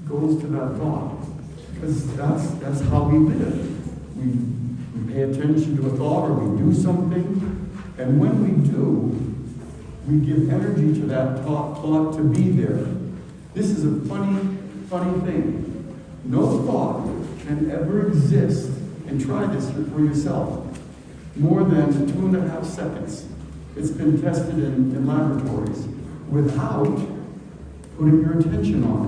goes to that thought. Because that's how we live. We pay attention to a thought or we do something, and when we do, we give energy to that thought to be there. This is a funny thing. No thought can ever exist, and try this for yourself, more than 2.5 seconds. It's been tested in laboratories without putting your attention on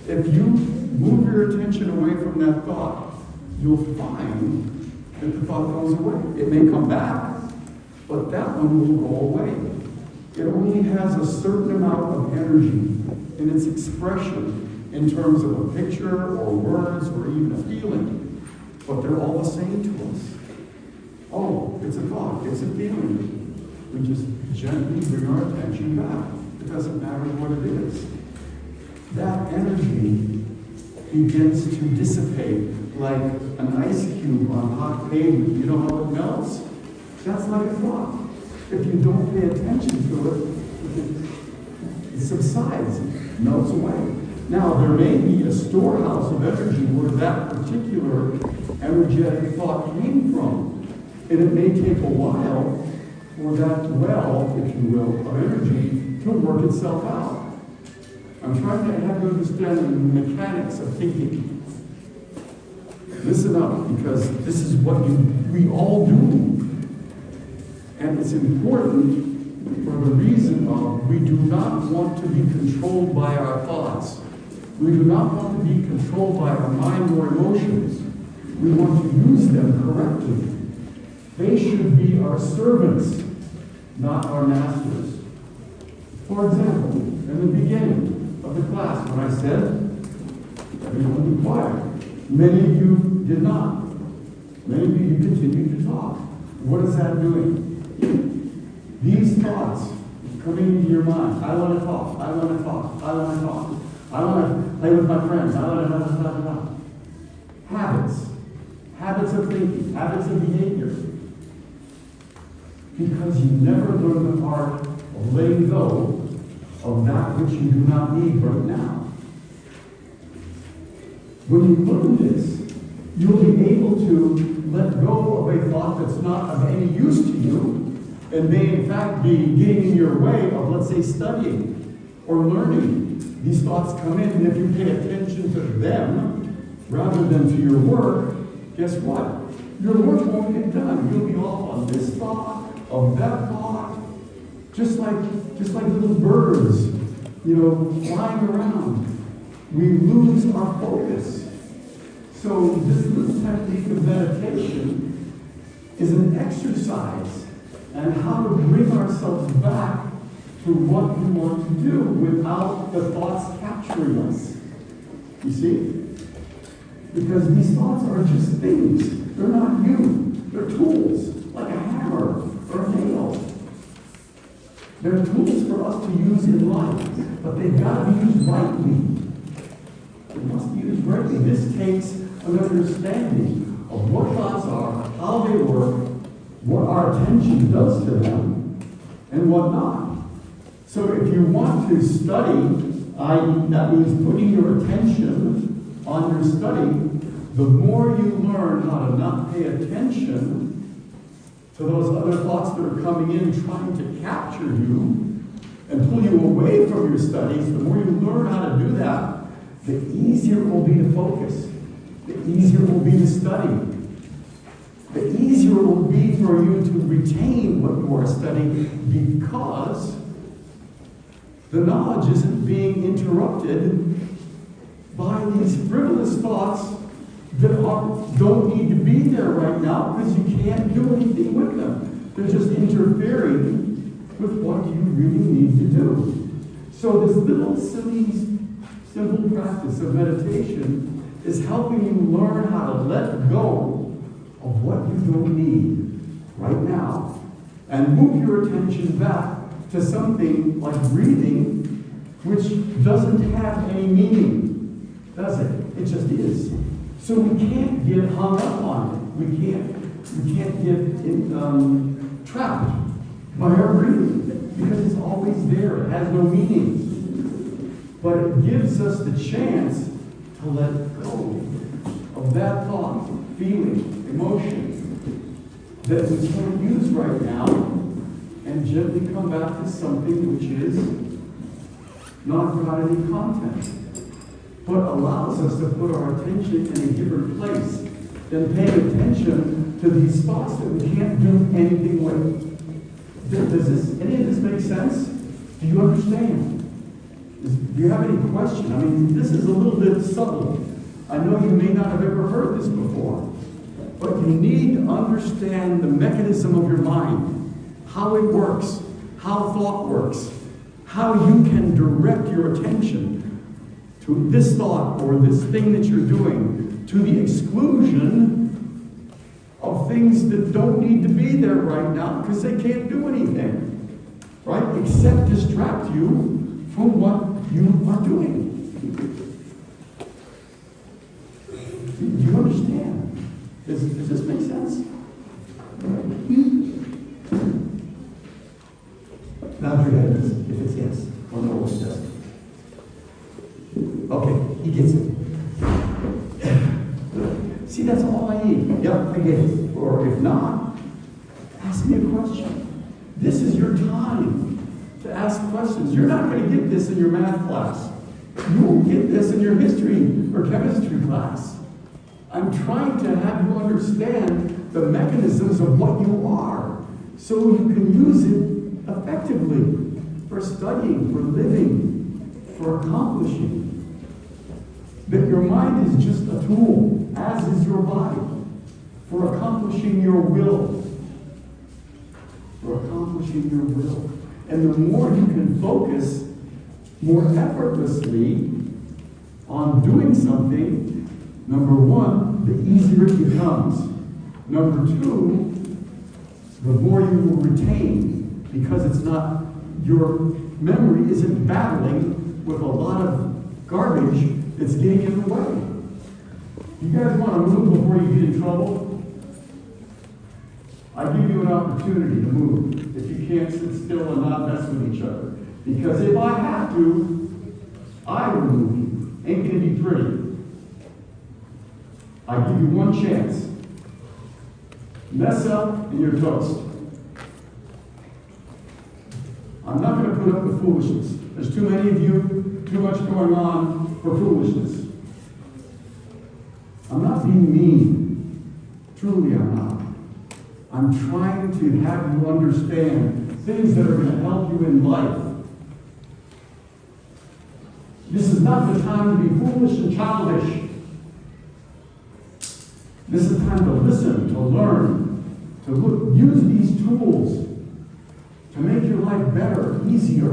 it. If you move your attention away from that thought, you'll find that the thought goes away. It may come back, but that one will go away. It only has a certain amount of energy in its expression in terms of a picture or words or even a feeling, but they're all the same to us. Oh, it's a thought, it's a feeling. We just gently bring our attention back. It doesn't matter what it is. That energy begins to dissipate like an ice cube on hot pavement. You know how it melts? That's like a thought. If you don't pay attention to it, it subsides, melts away. Now, there may be a storehouse of energy where that particular energetic thought came from. And it may take a while for that well, if you will, of energy to work itself out. I'm trying to have you understand the mechanics of thinking. Listen up, because this is what we all do. And it's important for the reason of we do not want to be controlled by our thoughts. We do not want to be controlled by our mind or emotions. We want to use them correctly. They should be our servants, not our masters. For example, in the beginning of the class, when I said, everyone be quiet, many of you did not. Many of you continued to talk. What is that doing? These thoughts coming into your mind. I want to talk. I want to talk. I want to talk. I want to play with my friends. I want to. Habits. Habits of thinking. Habits of behavior. Because you never learn the art of letting go of that which you do not need right now. When you learn this, you'll be able to let go of a thought that's not of any use to you, and may in fact be getting in your way of, let's say, studying or learning. These thoughts come in, and if you pay attention to them rather than to your work, guess what? Your work won't get done. You'll be off on this thought, of that thought, just like little birds, flying around. We lose our focus. So this little technique of meditation is an exercise and how to bring ourselves back to what we want to do without the thoughts capturing us. You see? Because these thoughts are just things. They're not you. They're tools, like a hammer or a nail. They're tools for us to use in life, but they've got to be used rightly. They must be used rightly. This takes an understanding of what thoughts are, how they work, what our attention does to them, and what not. So if you want to study, that means putting your attention on your study, the more you learn how to not pay attention to those other thoughts that are coming in trying to capture you and pull you away from your studies, the more you learn how to do that, the easier it will be to focus. The easier it will be to study. The easier it will be for you to retain what you are studying, because the knowledge isn't being interrupted by these frivolous thoughts that don't need to be there right now, because you can't do anything with them. They're just interfering with what you really need to do. So this little silly, simple practice of meditation is helping you learn how to let go of what you don't need right now and move your attention back to something like breathing, which doesn't have any meaning, does it? It just is. So we can't get hung up on it. We can't get trapped by our breathing, because it's always there. It has no meaning. But it gives us the chance to let go of that thought, feeling, emotion that we can't use right now, and gently come back to something which is not got any content, but allows us to put our attention in a different place than paying attention to these thoughts that we can't do anything with. Does any of this make sense? Do you understand? Do you have any question? I mean, this is a little bit subtle. I know you may not have ever heard this before, but you need to understand the mechanism of your mind, how it works, how thought works, how you can direct your attention to this thought or this thing that you're doing to the exclusion of things that don't need to be there right now because they can't do anything, right? Except distract you from what you are doing. Do you understand? Does this make sense? Nod your head if it's yes, or no, it doesn't. Okay, he gets it. See, that's all I need. Yep, I get it. Or if not, ask me a question. This is your time to ask questions. You're not going to get this in your math class. You won't get this in your history or chemistry class. I'm trying to have you understand the mechanisms of what you are so you can use it effectively for studying, for living, for accomplishing. That your mind is just a tool, as is your body, for accomplishing your will. For accomplishing your will. And the more you can focus more effortlessly on doing something, number one, the easier it becomes. Number two, the more you will retain, because it's not, your memory isn't battling with a lot of garbage that's getting in the way. You guys want to move before you get in trouble? I give you an opportunity to move if you can't sit still and not mess with each other. Because if I have to, I will move you. Ain't going to be pretty. I give you one chance. Mess up and you're toast. I'm not going to put up with foolishness. There's too many of you, too much going on for foolishness. I'm not being mean. Truly, I'm not. I'm trying to have you understand things that are going to help you in life. This is not the time to be foolish and childish. This is the time to listen, to learn, to look, use these tools to make your life better, easier.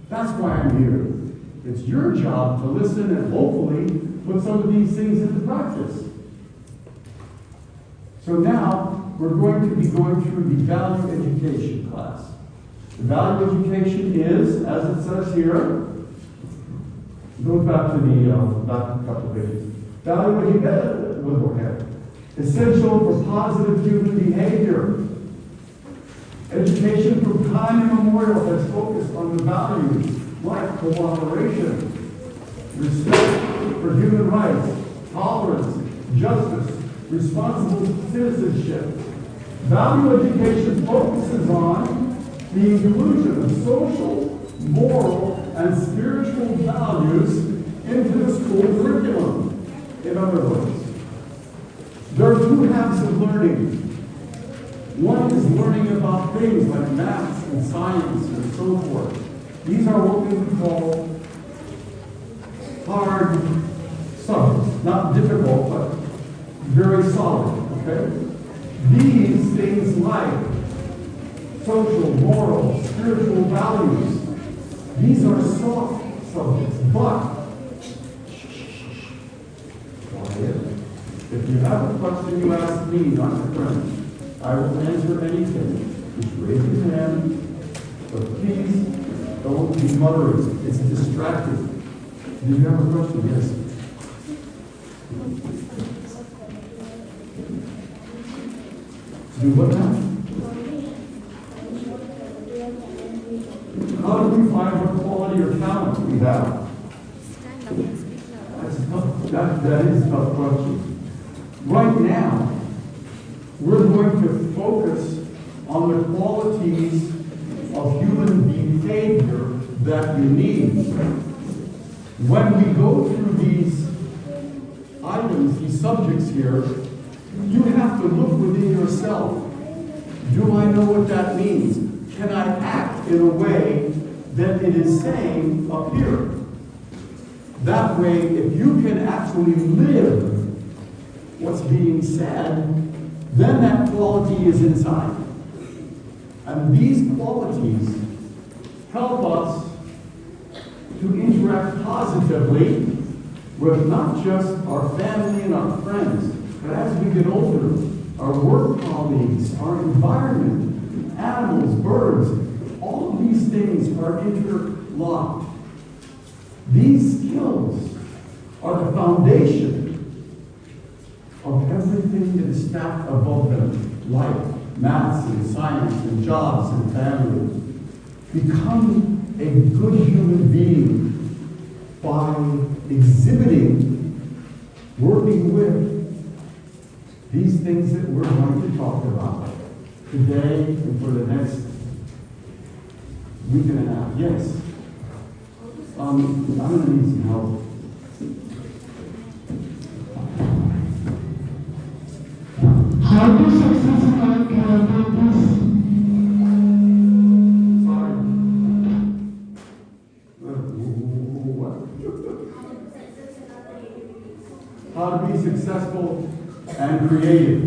That's why I'm here. It's your job to listen and hopefully put some of these things into practice. So now, we're going to be going through the value education class. The value education is, as it says here, go back to the back a couple of pages. Value education, essential for positive human behavior. Education from time immemorial has focused on the values like cooperation, respect for human rights, tolerance, justice, responsible citizenship. Value education focuses on the inclusion of social, moral, and spiritual values into the school curriculum. In other words, there are two halves of learning. One is learning about things like maths and science and so forth. These are what we would call hard subjects. Not difficult, but very solid, okay? These things like social, moral, spiritual values, these are soft subjects, but quiet. If you have a question you ask me, not your friend, I will answer anything. Just raise your hand, but please don't be muttering. It's distracting. Do you have a question? Yes. Do what now? How do we find what quality or talent we have? That is a tough question. Right now, we're going to focus on the qualities of human behavior that you need. When we go through these items, these subjects here, you have to look within yourself. Do I know what that means? Can I act in a way that it is saying up here? That way, if you can actually live what's being said, then that quality is inside. And these qualities help us to interact positively with not just our family and our friends, but as we get older, our work colleagues, our environment, animals, birds, all of these things are interlocked. These skills are the foundation of everything that is stacked above them, like maths and science and jobs and family. Become a good human being by exhibiting, working with these things that we're going to talk about today and for the next week and a half. Yes? I'm going to need some help. How do successful characters? Sorry. How to be successful and creative.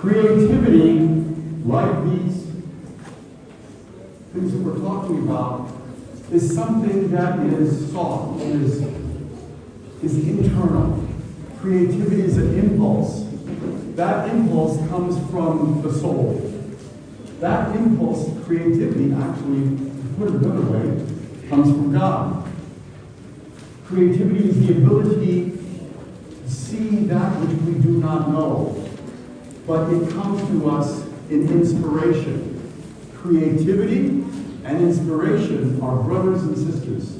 Creativity, like these things that we're talking about, is something that is soft, is internal. Creativity is an impulse. That impulse comes from the soul. That impulse, creativity, actually, to put it another way, comes from God. Creativity is the ability to see that which we do not know, but it comes to us in inspiration. Creativity and inspiration are brothers and sisters.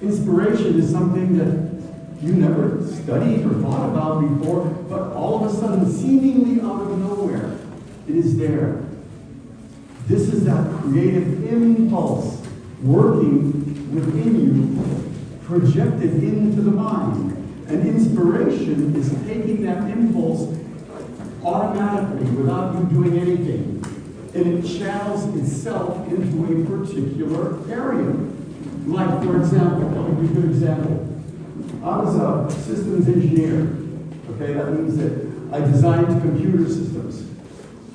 Inspiration is something that you never studied or thought about before, but all of a sudden, seemingly out of nowhere, it is there. This is that creative impulse working within you, projected into the mind. And inspiration is taking that impulse automatically, without you doing anything. And it channels itself into a particular area. Like, for example, let me give you a good example. I was a systems engineer. Okay, that means that I designed computer systems.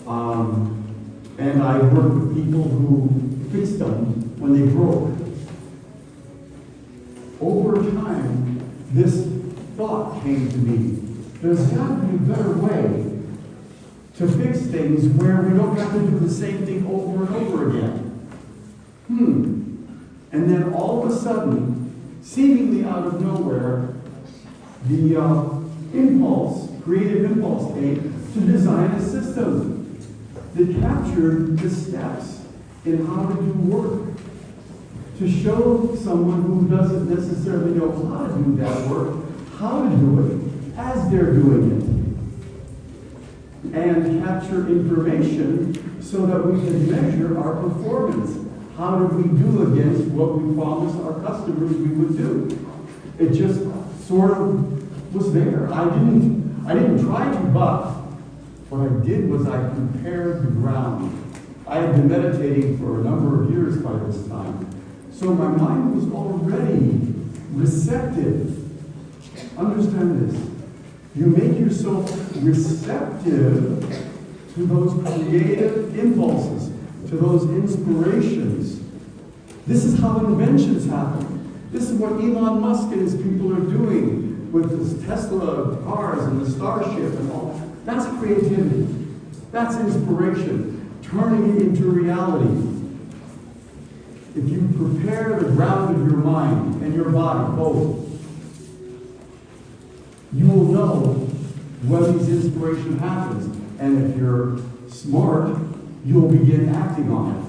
And I worked with people who fixed them when they broke. Over time, this thought came to me. There's got to be a better way to fix things where we don't have to do the same thing over and over again. And then all of a sudden, seemingly out of nowhere, the creative impulse came to design a system that captured the steps in how to do work. To show someone who doesn't necessarily know how to do that work, how to do it as they're doing it. And capture information so that we can measure our performance. How did we do against what we promised our customers we would do? It just sort of was there. I didn't try to, but what I did was I prepared the ground. I had been meditating for a number of years by this time. So my mind was already receptive. Understand this. You make yourself receptive to those creative impulses, to those inspirations. This is how inventions happen. This is what Elon Musk and his people are doing with his Tesla cars and the Starship and all. That's creativity. That's inspiration. Turning it into reality. If you prepare the ground of your mind and your body, both, you will know when this inspiration happens. And if you're smart, you'll begin acting on it.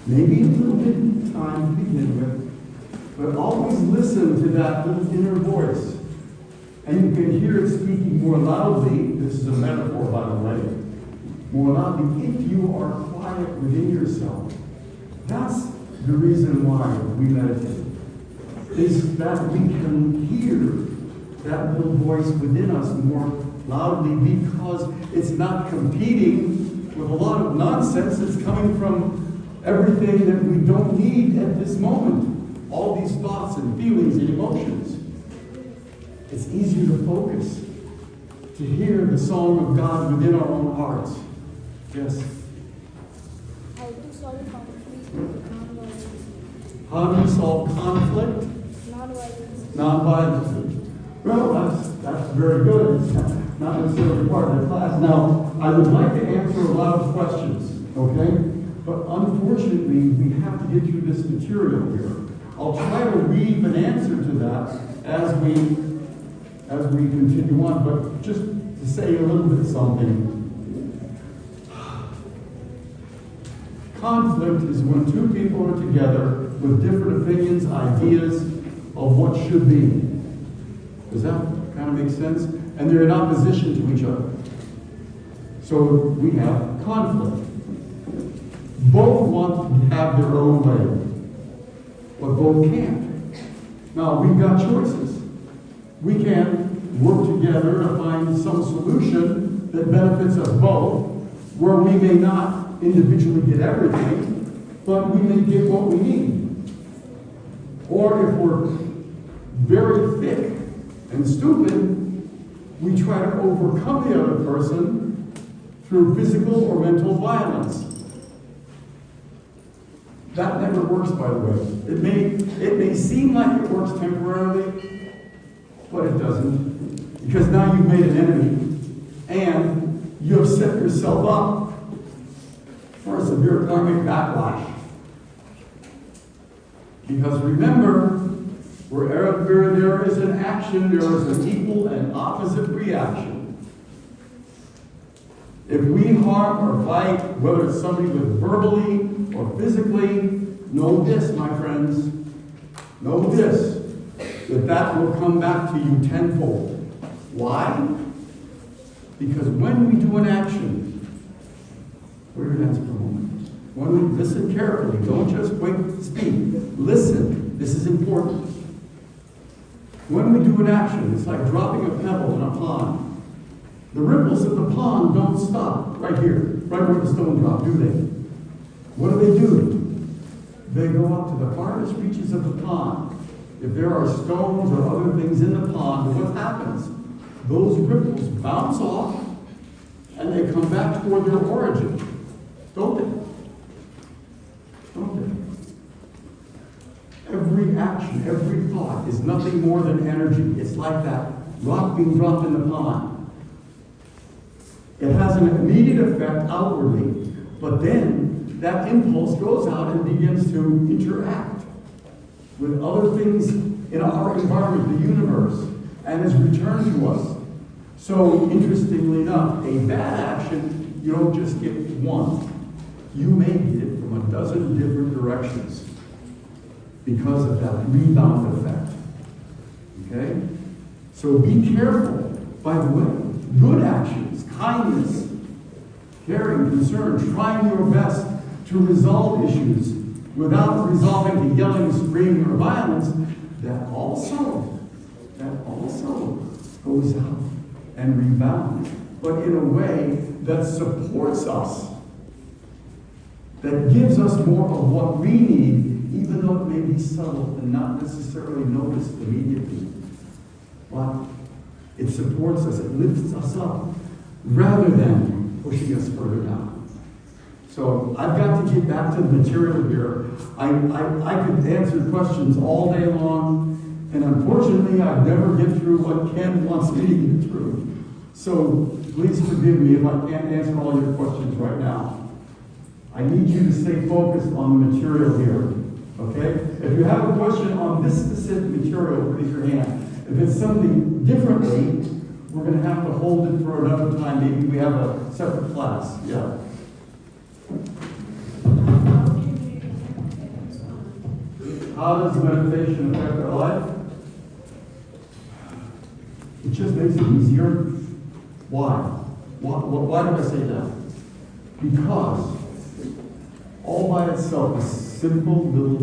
Maybe a little bit of time to begin with, But always listen to that little inner voice. And you can hear it speaking more loudly. This is a metaphor, by the way. More loudly if you are quiet within yourself. That's the reason why we meditate. Is that we can hear that little voice within us more loudly because it's not competing with a lot of nonsense that's coming from everything that we don't need at this moment. All these thoughts and feelings and emotions. It's easier to focus, to hear the song of God within our own hearts. Yes? How to solve conflict, non-violence. How do you solve conflict? Non-violence. Non-violently. Well, that's very good. It's not necessarily part of the class. Now, I would like to answer a lot of questions, okay? But unfortunately, we have to get through this material here. I'll try to weave an answer to that as we continue on, but just to say a little bit something. Conflict is when two people are together with different opinions, ideas of what should be. Does that kind of make sense? And they're in opposition to each other. So we have conflict. Both want to have their own way, but both can't. Now, we've got choices. We can work together to find some solution that benefits us both, where we may not individually get everything, but we may get what we need. Or if we're very thick and stupid, we try to overcome the other person through physical or mental violence. That never works, by the way. It may seem like it works temporarily, but it doesn't. Because now you've made an enemy, and you have set yourself up for a severe karmic backlash. Because remember, wherever there is an action, there is an equal and opposite reaction. If we harm or fight, whether it's somebody with verbally or physically, know this, my friends. Know this, that will come back to you tenfold. Why? Because when we do an action, put your hands for a moment. When we listen carefully, don't just wait to speak. Listen. This is important. When we do an action, it's like dropping a pebble in a pond. The ripples of the pond don't stop right here, right where the stone dropped, do they? What do? They go up to the farthest reaches of the pond. If there are stones or other things in the pond, what happens? Those ripples bounce off and they come back toward their origin. Don't they? Don't they? Every action, every thought is nothing more than energy. It's like that rock being dropped in the pond. It has an immediate effect outwardly, but then that impulse goes out and begins to interact with other things in our environment, the universe, and is returned to us. So, interestingly enough, a bad action, you don't just get one. You may get it from a dozen different directions because of that rebound effect. Okay? So be careful. By the way, good actions, kindness, caring, concern, trying your best to resolve issues without resolving to yelling, screaming, or violence, that also goes out and rebounds, but in a way that supports us, that gives us more of what we need, even though it may be subtle and not necessarily noticed immediately. But it supports us, it lifts us up, rather than pushing us further down. So I've got to get back to the material here. I could answer questions all day long, and unfortunately I'd never get through what Ken wants me to get through. So please forgive me if I can't answer all your questions right now. I need you to stay focused on the material here, okay? If you have a question on this specific material, raise your hand. If it's something differently, we're going to have to hold it for another time. Maybe we have a separate class. Yeah. How does meditation affect our life? It just makes it easier. Why? Why do I say that? Because all by itself, a simple little